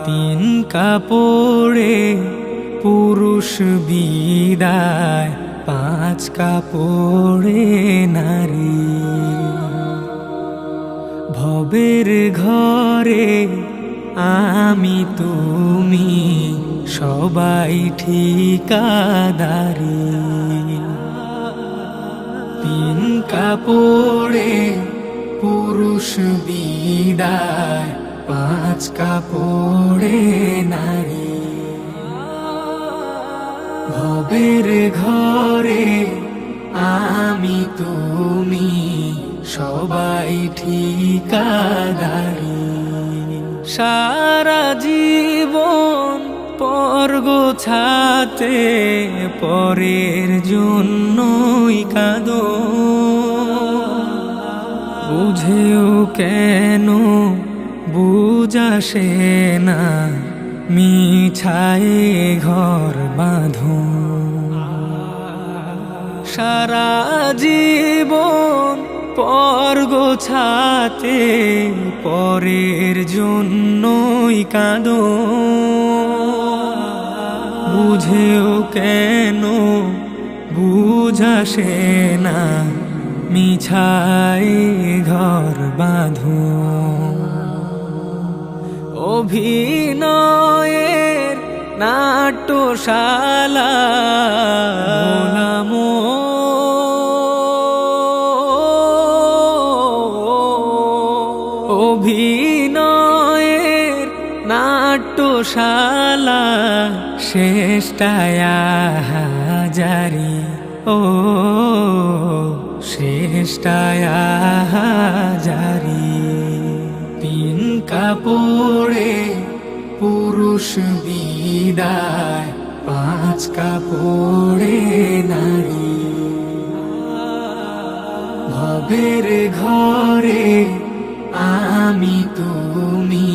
তিন কাপড়ে পুরুষ বিদায়, পাঁচ কাপড়ে নারী। ভবের ঘরে আমি তুমি সবাই ঠিকাদারি। তিন কাপড়ে পুরুষ বিদায়, পাঁচ কাপড়ে নারী। ভবের ঘরে আমি তুমি সবাই ঠিকাদারি। সারা জীবন পর গোছাতে পরের জন্যই কাঁদো। বুঝেও কেন বুঝাসে না, মিছায়ে ঘর বাঁধো। সারা জীবন পর গোছাতে পরের জন্যই কাঁদো। বুঝেও কেন বুঝাসে না, মিছায়ে ঘর বাঁধো। অভিনয়ের নাট্যশালা গোলামো, অভিনয়ের নাট্যশালা শেষটায় হাজারি। ও শেষটায় হাজারি। তিন কাপড়ে পুরুষ বিদায়, পাঁচ কাপড়ে নারী। ভবের ঘরে আমি তুমি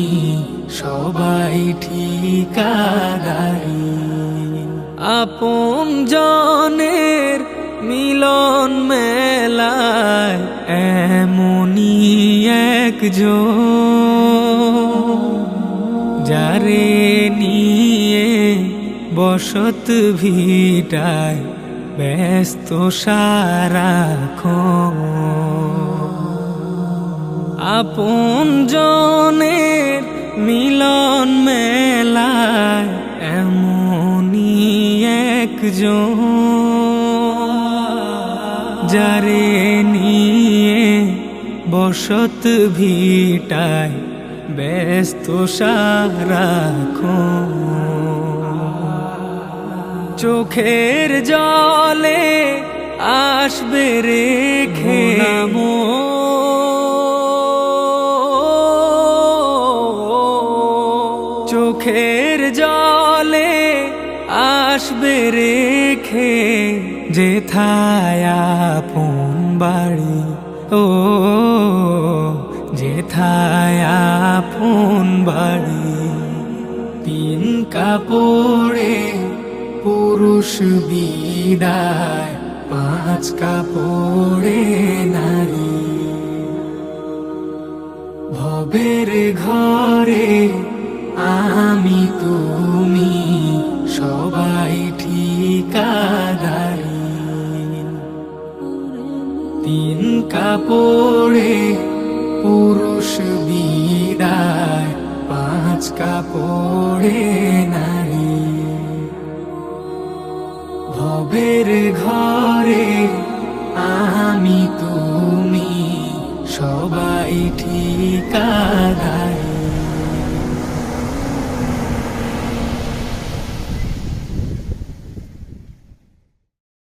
সবাই ঠিকাদারি। আপন জনের মিলন মেলায় এমনই একজন, যারে নিয়ে বসত ভিটায় ব্যস্ত সারাক্ষণ। আপন জনের মিলন মেলায় এমনই একজন, যারে নিয়ে বসত ভিটায় ব্যস্ত সারাক্ষণ। চোখের জলে আসবে রেখে চোখের জলে আসবে রেখে যেথায় আপন বাড়ি। ও যেথায় আপন বাড়ি। তিন কাপড়ে পুরুষ বিদায়, পাঁচ কাপড়ে নারী। ভবের ঘরে আমি তুমি সবাই ঠিকাদারি। তিন কাপড়ে পুরুষ বিদায়, পাঁচ কাপড়ে নারী। ভবের ঘরে আমি তুমি সবাই ঠিকাদারি।